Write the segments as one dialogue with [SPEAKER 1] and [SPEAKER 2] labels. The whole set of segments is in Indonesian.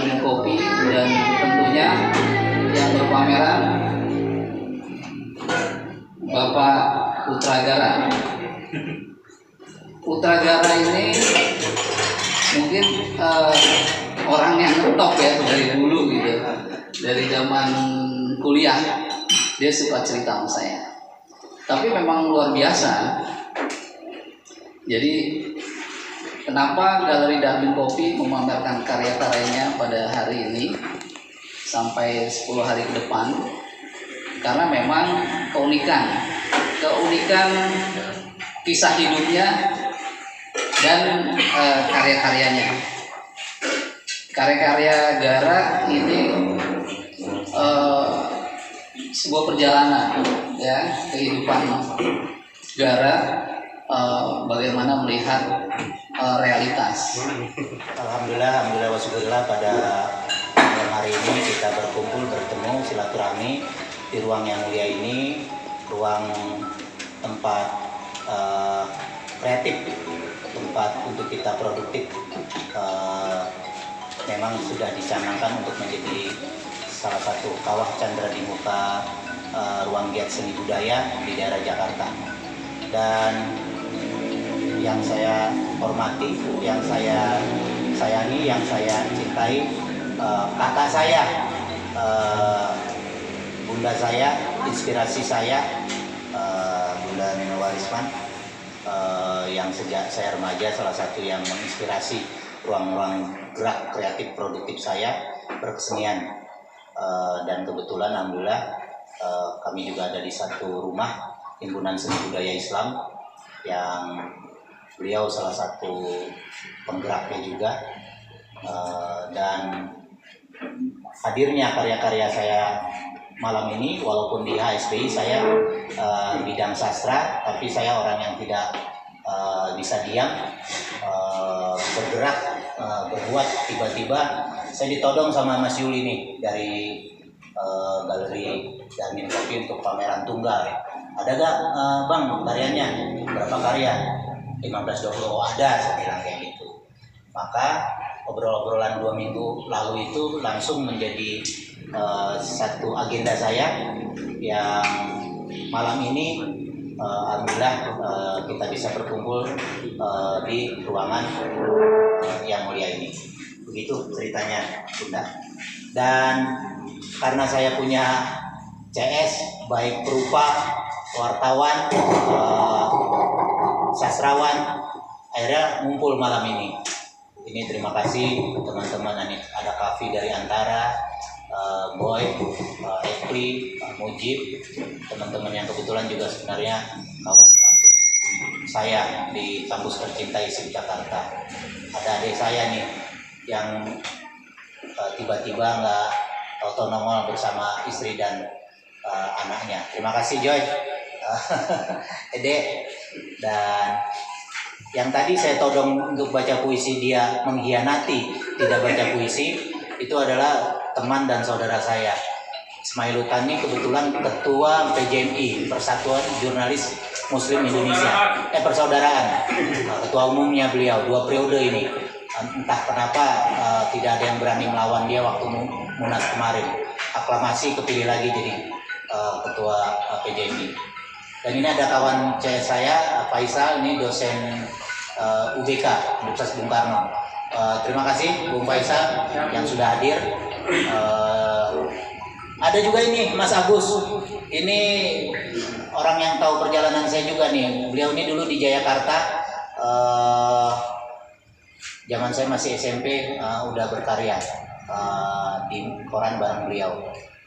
[SPEAKER 1] Darmin Kopi, dan tentunya yang berpameran Bapak Putragara. Putragara ini mungkin orang yang top ya dari dulu gitu, dari zaman kuliah dia suka cerita sama saya. Tapi memang luar biasa. Jadi kenapa Galeri Darmin Kopi memamerkan karya-karyanya pada hari ini sampai 10 hari ke depan? Karena memang keunikan kisah hidupnya dan karya-karyanya. Karya-karya Gara ini sebuah perjalanan ya, kehidupan Gara, bagaimana melihat realitas.
[SPEAKER 2] Alhamdulillah wa syukurillah, pada malam hari ini kita berkumpul, bertemu, silaturahmi di ruang yang mulia ini, ruang tempat kreatif, tempat untuk kita produktif. Memang sudah dicanangkan untuk menjadi salah satu kawah candra di muka ruang giat seni budaya di daerah Jakarta. Dan yang saya hormati, yang saya sayangi, yang saya cintai, kakak saya, bunda saya, inspirasi saya, Bunda Nino Walisman, yang sejak saya remaja salah satu yang menginspirasi ruang-ruang gerak kreatif produktif saya berkesenian. Dan kebetulan alhamdulillah kami juga ada di satu rumah himpunan seni budaya Islam yang beliau salah satu penggeraknya juga, dan hadirnya karya-karya saya malam ini, walaupun di HSBI saya bidang sastra, tapi saya orang yang tidak bisa diam, bergerak, berbuat. Tiba-tiba saya ditodong sama Mas Yuli nih dari Galeri Darmin Kopi untuk pameran tunggal. Ada gak Bang karyanya? Berapa karya? 15-20. Oh ada, saya bilang kayak gitu. Maka obrolan 2 minggu lalu itu langsung menjadi satu agenda saya yang malam ini alhamdulillah kita bisa berkumpul di ruangan yang mulia ini. Begitu ceritanya, Bunda. Dan karena saya punya CS baik berupa wartawan, sastrawan, akhirnya ngumpul malam ini. Ini terima kasih teman-teman, ada Kavi dari Antara, Boy, Ekli, Mujib, teman-teman yang kebetulan juga sebenarnya kawan kampus saya di kampus tercinta ISIP Jakarta. Ada adik saya nih yang tiba-tiba nggak tahu nongol bersama istri dan anaknya. Terima kasih Joy, Ede. Dan yang tadi saya todong untuk baca puisi, dia mengkhianati tidak baca puisi, itu adalah teman dan saudara saya Ismail Utani, kebetulan ketua PJMI, Persatuan Jurnalis Muslim Indonesia, persaudaraan, ketua umumnya beliau 2 periode ini. Entah kenapa tidak ada yang berani melawan dia waktu Munas kemarin. Aklamasi kepilih lagi jadi ketua PJMI. Dan ini ada kawan CS saya, Faisal, ini dosen UBK, Universitas Bung Karno. Terima kasih Bung Faisal yang sudah hadir. Ada juga ini Mas Agus, ini orang yang tahu perjalanan saya juga nih. Beliau ini dulu di Jayakarta, zaman saya masih SMP, udah berkarya di koran bareng beliau.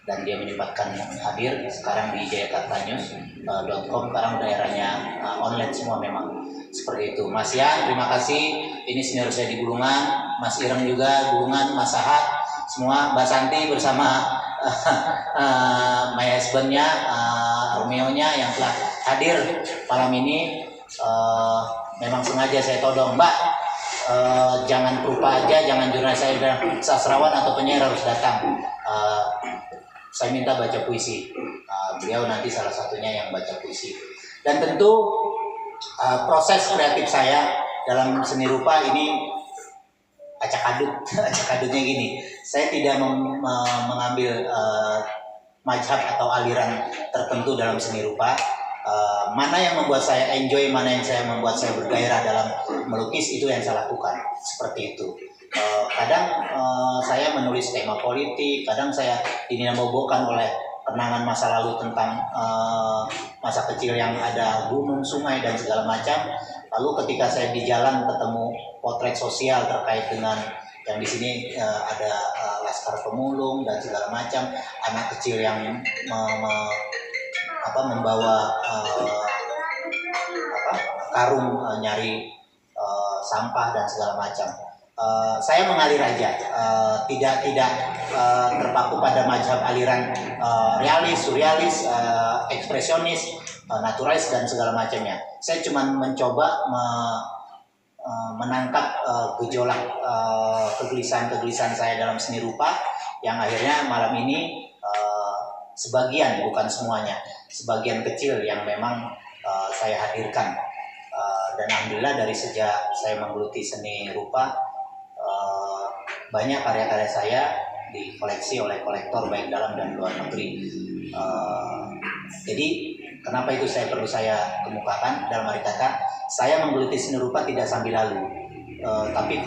[SPEAKER 2] Dan dia menyempatkan hadir sekarang di jayakartanews.com. Sekarang daerahnya online semua memang seperti itu. Mas Yan, terima kasih. Ini senior saya di Bulungan. Mas Ireng juga Bulungan, Mas Sahat, semua. Mbak Santi bersama my husband-nya, Romeo-nya yang telah hadir malam ini. Memang sengaja saya todong, Mbak, jangan perupa aja, jangan jurnalis saya bilang sastrawan atau penyair harus datang. Saya minta baca puisi. Beliau nanti salah satunya yang baca puisi. Dan tentu proses kreatif saya dalam seni rupa ini acak-adut. Acak-adutnya gini, saya tidak mengambil mazhab atau aliran tertentu dalam seni rupa. Mana yang membuat saya enjoy, mana yang membuat saya bergairah dalam melukis, itu yang saya lakukan. Seperti itu. Kadang saya menulis tema politik, kadang saya dinamobokan oleh kenangan masa lalu tentang masa kecil yang ada gunung, sungai, dan segala macam. Lalu ketika saya di jalan ketemu potret sosial terkait dengan yang di sini ada laskar pemulung dan segala macam, anak kecil yang membawa karung nyari sampah dan segala macam. Saya mengalir aja, tidak terpaku pada mazhab aliran realis, surrealis, ekspresionis, naturalis dan segala macamnya. Saya cuma mencoba menangkap gejolak kegelisahan saya dalam seni rupa, yang akhirnya malam ini sebagian, bukan semuanya, sebagian kecil yang memang saya hadirkan. Dan alhamdulillah dari sejak saya menggeluti seni rupa, banyak karya-karya saya dikoleksi oleh kolektor baik dalam dan luar negeri. Jadi kenapa itu perlu saya kemukakan? Dalam arti kata, saya menggeluti seni rupa tidak sambil lalu, tapi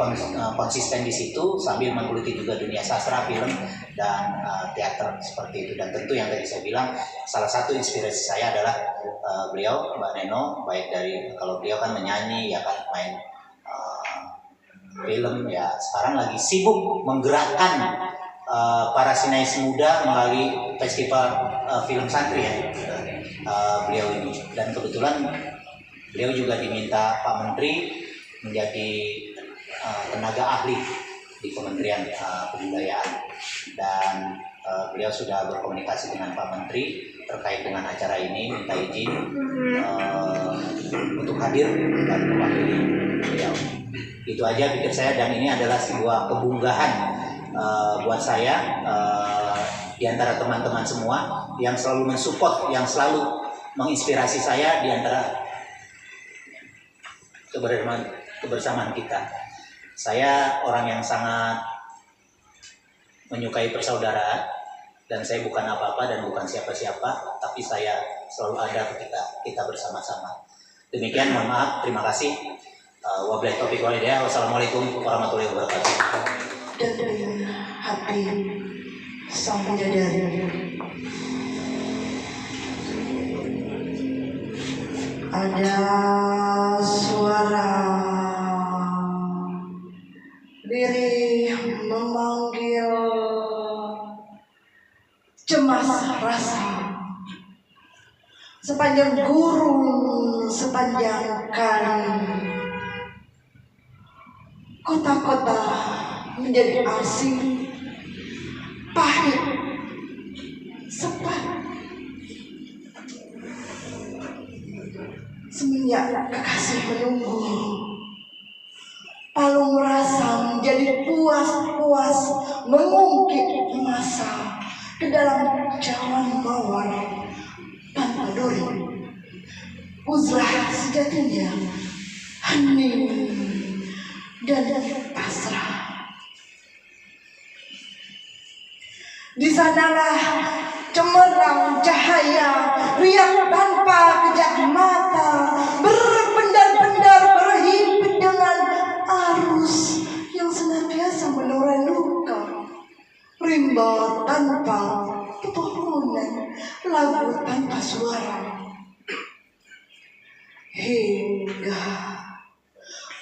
[SPEAKER 2] konsisten di situ sambil menggeluti juga dunia sastra, film, dan teater seperti itu. Dan tentu yang tadi saya bilang, salah satu inspirasi saya adalah beliau, Mbak Neno, baik dari, kalau beliau kan menyanyi, ya kan main film, ya sekarang lagi sibuk menggerakkan para sinais muda melalui festival film santri ya, beliau ini. Dan kebetulan beliau juga diminta Pak Menteri menjadi tenaga ahli di Kementerian Kebudayaan, dan beliau sudah berkomunikasi dengan Pak Menteri terkait dengan acara ini, minta izin untuk hadir dan mewakili beliau. Itu aja pikir saya, dan ini adalah sebuah kebanggaan buat saya di antara teman-teman semua yang selalu mensupport, yang selalu menginspirasi saya di antara kebersamaan kita. Saya orang yang sangat menyukai persaudaraan, dan saya bukan apa-apa dan bukan siapa-siapa, tapi saya selalu ada ketika kita bersama-sama. Demikian, mohon maaf, terima kasih. Wabillahi taufiq wal hidayah. Wassalamualaikum warahmatullahi wabarakatuh.
[SPEAKER 3] Dan hati sang bidadari, ada suara diri memanggil, cemas rasa sepanjang gurun, sepanjang kali. Kota-kota menjadi asing, pahit, sepat. Semenjak kekasih menunggu, palung rasa menjadi puas-puas mengungkit masa ke dalam cawan mawar tanpa duri. Uzlah sejatinya hening dan pasrah. Di sanalah cemerlang cahaya, riak tanpa kejak mata, berpendar-pendar berhimpit dengan arus yang senantiasa menurai luka. Rimba tanpa pepohonan, lagu tanpa suara, hingga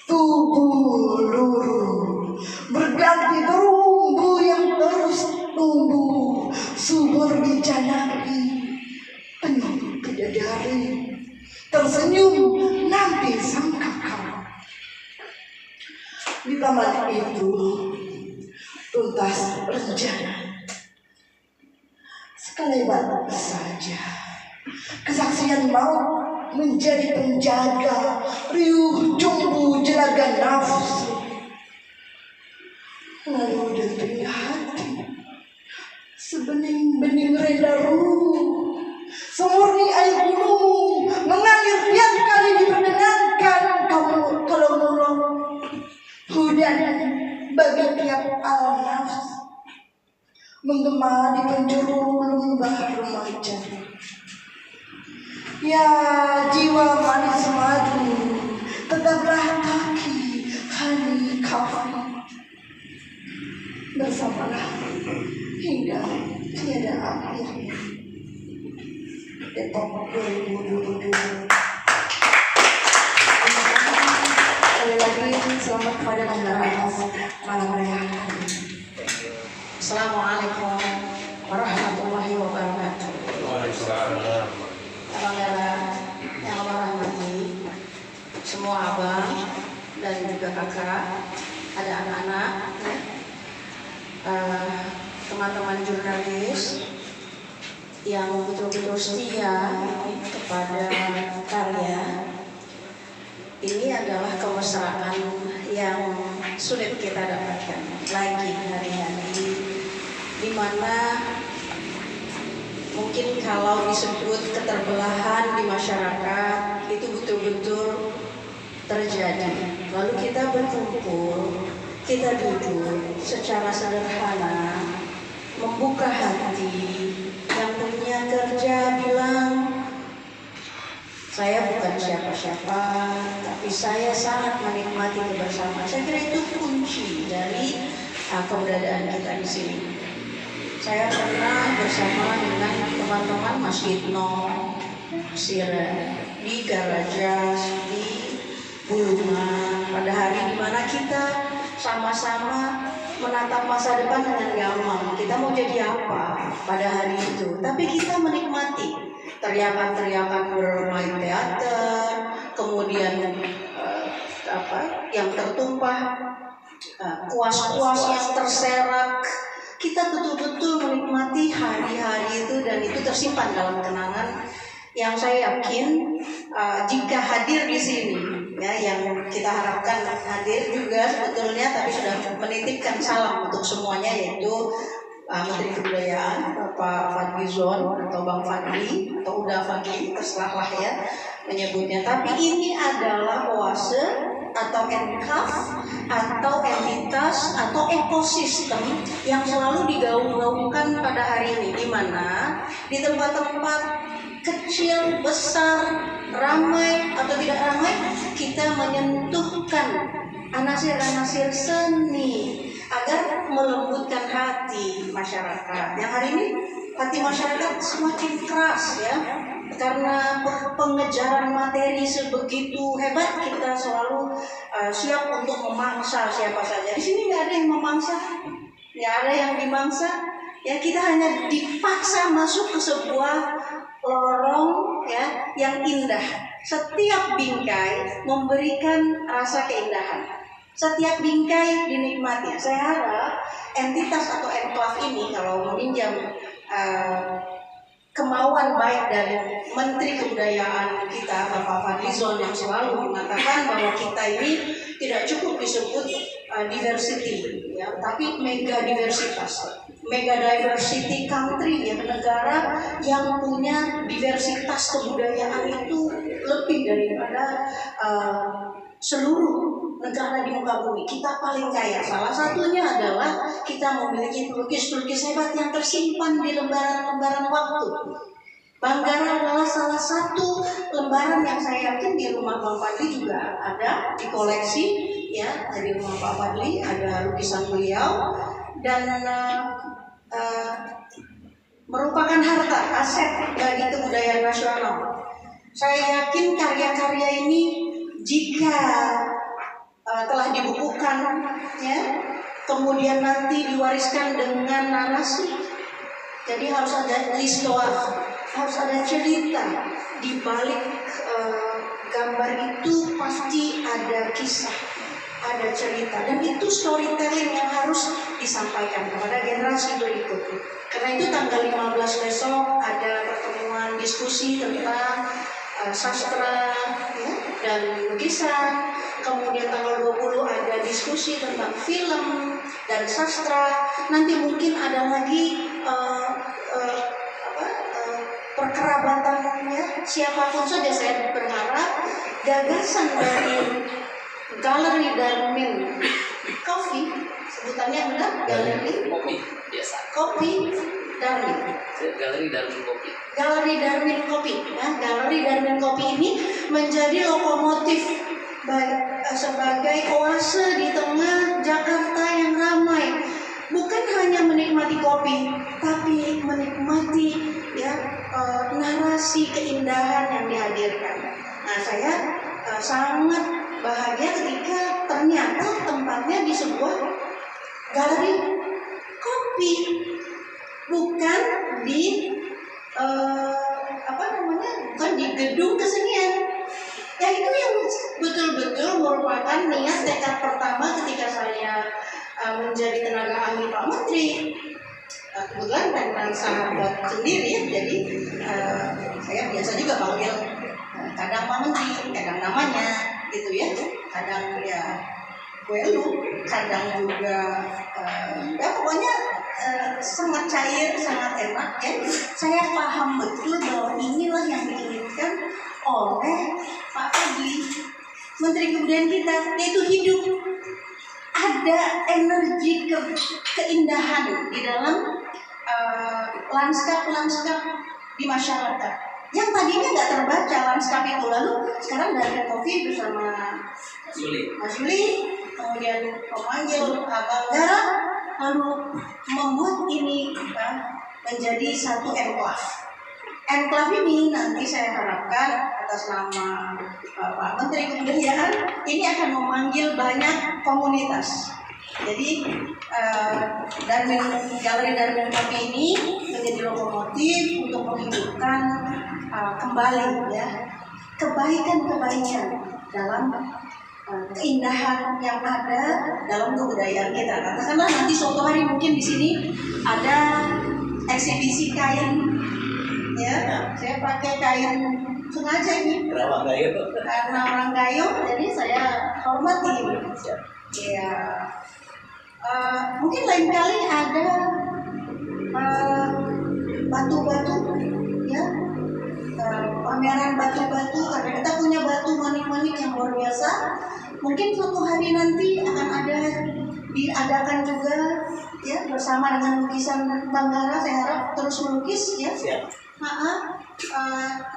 [SPEAKER 3] tubuh luruh berganti terumbu yang terus tumbuh, subur dijanaki, penuh bidadari, tersenyum nanti sang kakak. Di taman itu tuntas rencana, sekelebat saja kesaksian maut menjadi penjaga, riuh jumbu jelaga nafsu. Lalu detik hati sebening-bening reda ruh, semurni air gunung mengalir tiap kali diperdengarkan kalau mulung hujan bagi tiap alam menggema di penjuru lembah remaja. Ya jiwa manis madu, tetaplah kaki Hani Kafi. Bersamalah hingga tiada akhir. Depok 2022. Sekali lagi selamat pada malam raya. Assalamualaikum warahmatullahi wabarakatuh. Abang-abang yang Allah rahmati, semua abang dan juga kakak, ada anak-anak, teman-teman jurnalis yang betul-betul setia kepada karya. Ini adalah kemesraan yang sulit kita dapatkan lagi hari-hari, di mana mungkin kalau disebut keterbelahan di masyarakat itu betul-betul terjadi. Lalu kita berkumpul, kita duduk secara sederhana, membuka hati. Yang punya kerja bilang, saya bukan siapa-siapa, tapi saya sangat menikmati kebersamaan. Saya kira itu kunci dari keberadaan kita di sini. Saya pernah bersama dengan teman-teman Mas Yitno, Sira, di Garajas, di Bulungan, pada hari dimana kita sama-sama menatap masa depan dengan gampang. Kita mau jadi apa pada hari itu, tapi kita menikmati teriakan-teriakan bermain teater, kemudian yang tertumpah, kuas-kuas yang terserak. Kita betul-betul menikmati hari-hari itu, dan itu tersimpan dalam kenangan yang saya yakin jika hadir di sini, ya, yang kita harapkan hadir juga sebetulnya, tapi sudah menitipkan salam untuk semuanya, yaitu Menteri Kebudayaan Bapak Fadlizon atau Bang Fadli atau Uda Fadli, terserahlah ya menyebutnya. Tapi ini adalah oase atau enkaf atau entitas atau ekosistem yang selalu digaung-gaungkan pada hari ini, di mana di tempat-tempat kecil, besar, ramai atau tidak ramai, kita menyentuhkan anasir-anasir seni agar melembutkan hati masyarakat. Yang hari ini hati masyarakat semakin keras, ya, karena pengejaran materi sebegitu hebat. Kita selalu siap untuk memangsa siapa saja. Di sini nggak ada yang memangsa, nggak ada yang dimangsa. Ya, kita hanya dipaksa masuk ke sebuah lorong, ya, yang indah. Setiap bingkai memberikan rasa keindahan. Setiap bingkai dinikmati. Saya harap entitas atau enklave ini, kalau meminjam kemauan baik dari Menteri Kebudayaan kita Bapak Fadlizon, yang selalu mengatakan bahwa kita ini tidak cukup disebut diversity, ya, tapi mega diversitas, mega diversity country, ya, negara yang punya diversitas kebudayaan itu lebih daripada seluruh negara di muka bumi. Kita paling kaya. Salah satunya adalah kita memiliki pelukis-pelukis hebat yang tersimpan di lembaran-lembaran waktu. Banggara adalah salah satu lembaran yang saya yakin di rumah Bang Fadli juga ada di koleksi, ya, di rumah Pak Fadli ada lukisan beliau, dan merupakan harta aset bagi kebudayaan nasional. Saya yakin karya-karya ini jika telah dibukukan, ya, kemudian nanti diwariskan dengan narasi. Jadi harus ada histoire, harus ada cerita di balik gambar itu, pasti ada kisah, ada cerita, dan itu storytelling yang harus disampaikan kepada generasi berikutnya. Karena itu tanggal 15 besok ada pertemuan diskusi tentang sastra, ya, dan lukisan. Kemudian tanggal 20 ada diskusi tentang film dan sastra. Nanti mungkin ada lagi perkerabatannya, siapapun saja. Saya berharap gagasan dari Galeri Darmin Coffee sebutannya benar? Galeri
[SPEAKER 1] Kopi biasa.
[SPEAKER 3] Kopi Darwin.
[SPEAKER 1] Galeri Darwin Kopi.
[SPEAKER 3] Galeri Darwin Kopi. Ya, Galeri Darwin Kopi ini menjadi lokomotif sebagai oase di tengah Jakarta yang ramai. Bukan hanya menikmati kopi, tapi menikmati ya narasi keindahan yang dihadirkan. Nah, saya sangat bahagia ketika ternyata tempatnya di sebuah galeri kopi, bukan di bukan di gedung kesenian. Ya, itu yang betul-betul merupakan niat tekad pertama ketika saya menjadi tenaga ahli Pak Menteri. Kebetulan karena sahabat sendiri ya, jadi saya biasa juga panggil kadang Pak Menteri, kadang namanya gitu ya, kadang ya gue lu, kadang juga ya pokoknya sangat cair, sangat enak ya. Saya paham betul bahwa inilah yang diinginkan oleh Pak Fadli, Menteri Kebudayaan kita, yaitu hidup. Ada energi keindahan di dalam lanskap-lanskap di masyarakat yang tadinya nggak terbaca lanskap itu. Lalu sekarang Darwin Kopi bersama Mas Yuli, kemudian memanggil Abang Gara, lalu membuat ini menjadi satu enclave. Enclave ini nanti saya harapkan atas nama Pak Menteri Kebudayaan ini akan memanggil banyak komunitas. Jadi Galeri Darwin Kopi ini menjadi lokomotif untuk menghidupkan kembali ya kebaikan-kebaikan dalam keindahan yang ada dalam kebudayaan kita. Katakanlah nanti suatu hari mungkin di sini ada eksibisi kain. Ya, saya pakai kain sengaja ini karena orang Gayo, jadi saya hormati. Ya, mungkin lain kali ada batu-batu, ya, pameran batu-batu karena kita punya batu manik-manik yang luar biasa. Mungkin suatu hari nanti akan ada diadakan juga, ya, bersama dengan lukisan Banggara. Saya harap terus melukis, ya.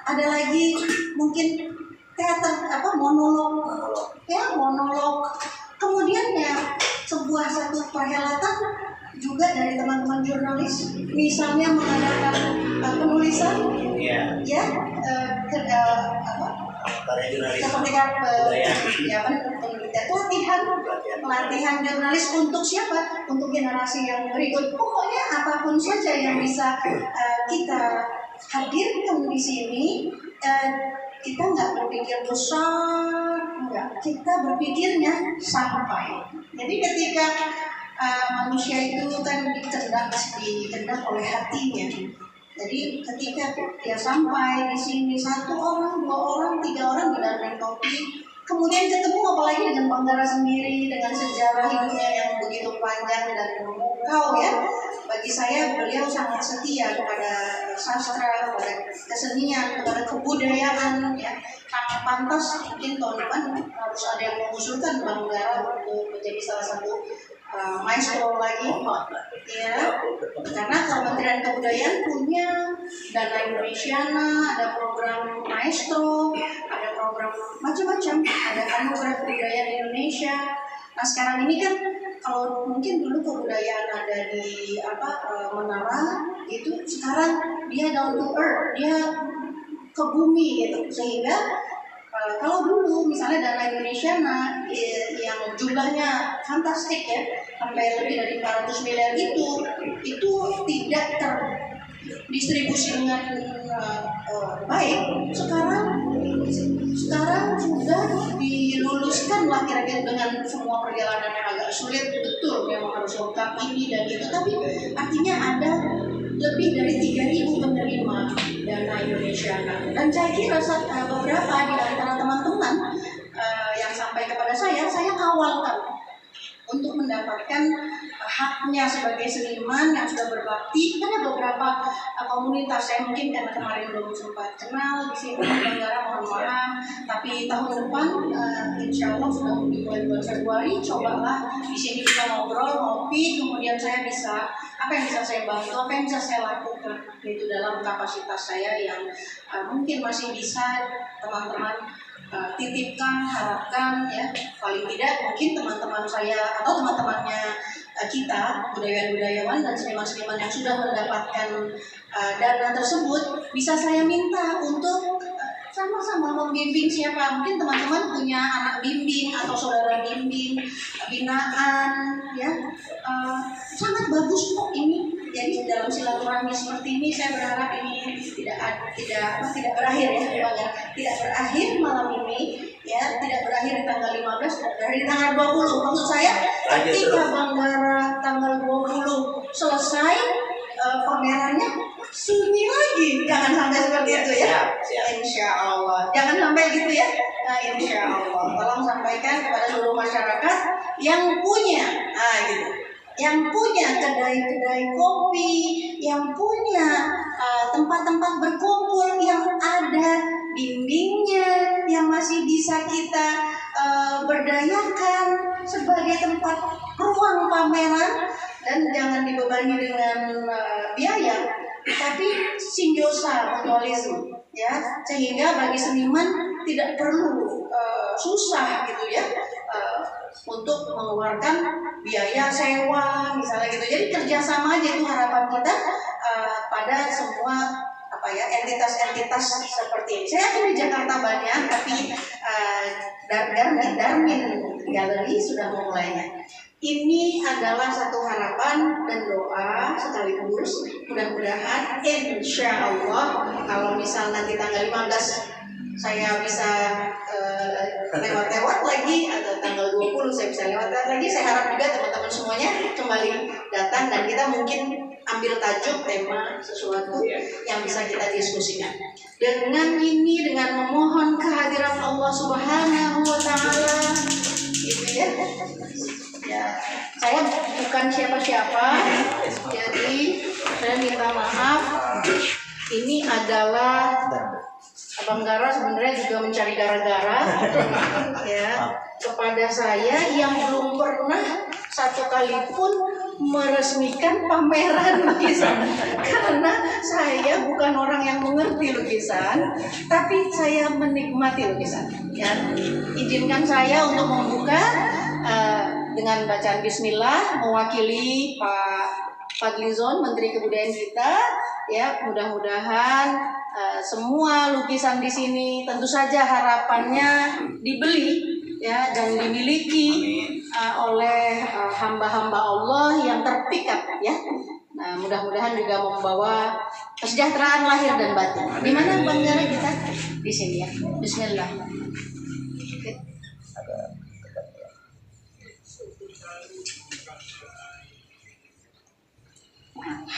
[SPEAKER 3] Ada lagi mungkin teater monolog ya, monolog. Kemudian ya satu perhelatan juga dari teman-teman jurnalis, misalnya mengadakan penulisan ya pelatihan jurnalis untuk siapa? Untuk generasi yang berikut. Pokoknya apapun saja yang bisa kita hadirkan di sini, kita nggak berpikir besar, enggak. Kita berpikirnya sampai. Jadi ketika manusia itu kan dikendak oleh hatinya. Jadi ketika dia sampai di sini, 1 orang, 2 orang, 3 orang di Darwin Kopi, kemudian ketemu apalagi dengan Banggara sendiri, dengan sejarah hidupnya yang begitu panjang dan memukau ya. Bagi saya beliau sangat setia kepada sastra, kepada kesenian, kepada kebudayaan ya. Sangat pantas mungkin tahun depan harus ada yang mengusulkan Banggara untuk menjadi salah satu maestro lagi ya, karena Kementerian Kebudayaan punya dana Indonesiana, ada program maestro, ada program macam-macam, ada anugerah kebudayaan Indonesia. Nah sekarang ini kan kalau mungkin dulu kebudayaan ada di menara itu, sekarang dia down to earth, dia ke bumi gitu, sehingga kalau dulu misalnya dana Indonesia yang jumlahnya fantastik ya, sampai lebih dari 400 miliar itu tidak terdistribusi dengan baik. Sekarang sudah diluluskan lah kira-kira dengan semua perjalanan yang agak sulit, betul memang harus lengkap ini dan itu, tapi artinya ada lebih dari 3.000 penerima dana Indonesia. Dan saya kira beberapa di antara teman-teman yang sampai kepada saya kawalkan untuk mendapatkan haknya hanya sebagai seniman yang sudah berbakti. Ada beberapa komunitas, saya mungkin karena kemarin belum sempat kenal di sini, Banggara, mohon maaf. Tapi tahun depan, insya Allah sudah mulai bulan Februari, cobalah di sini kita ngobrol, ngopi, kemudian saya bisa apa yang bisa saya bantu, apa yang bisa saya lakukan itu dalam kapasitas saya yang mungkin masih bisa teman-teman titipkan, harapkan ya, paling tidak mungkin teman-teman saya atau teman-temannya kita, budayawan-budayawan dan seniman-seniman yang sudah mendapatkan dana tersebut, bisa saya minta untuk sama-sama membimbing siapa, mungkin teman-teman punya anak bimbing atau saudara bimbing, binaan ya, sangat bagus kok ini. Jadi dalam silaturahmi seperti ini saya berharap ini tidak berakhir ya, tidak berakhir malam ini ya, tidak berakhir di tanggal 15, tidak berakhir di tanggal 20. Maksud saya ketika Banggara tanggal 20 selesai pamerannya sunyi lagi, jangan sampai seperti itu ya. Insya Allah, jangan sampai gitu ya. Insya Allah, tolong sampaikan kepada seluruh masyarakat yang punya, gitu, yang punya kedai-kedai kopi, yang punya tempat-tempat berkumpul yang ada bimbingnya, yang masih bisa kita berdayakan sebagai tempat ruang pameran, dan jangan dibebani dengan biaya, tapi simbiosa mutualisme ya, sehingga bagi seniman tidak perlu susah gitu ya untuk mengeluarkan biaya sewa misalnya gitu. Jadi kerjasama aja itu harapan kita pada semua entitas-entitas seperti ini. Saya yakin di Jakarta banyak, tapi Darmin Galeri sudah memulainya. Ini adalah satu harapan dan doa sekaligus, mudah-mudahan insya Allah kalau misal nanti tanggal 15 saya bisa lewat-lewat lagi, atau tanggal 20 saya bisa lewat-lewat lagi, saya harap juga teman-teman semuanya kembali datang dan kita mungkin ambil tajuk tema sesuatu yang bisa kita diskusikan. Dengan ini, dengan memohon kehadiran Allah Subhanahu wa Ta'ala, gitu ya. Ya, saya bukan siapa-siapa, jadi saya minta maaf. Ini adalah Banggara sebenarnya juga mencari gara-gara ya kepada saya yang belum pernah satu kali pun meresmikan pameran lukisan, karena saya bukan orang yang mengerti lukisan, tapi saya menikmati lukisan. Ya, izinkan saya untuk membuka dengan bacaan Bismillah mewakili Pak Fadlizon, Menteri Kebudayaan kita. Ya, mudah-mudahan semua lukisan di sini tentu saja harapannya dibeli ya dan dimiliki oleh hamba-hamba Allah yang terpikat ya. Nah, mudah-mudahan juga membawa kesejahteraan lahir dan batin. Di mana Banggara kita? Di sini ya. Bismillah.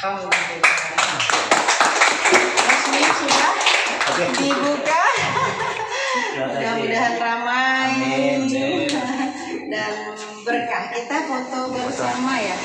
[SPEAKER 3] Alhamdulillah. Resmi sudah dibuka. Mudah-mudahan ramai dan berkah. Kita foto bersama ya.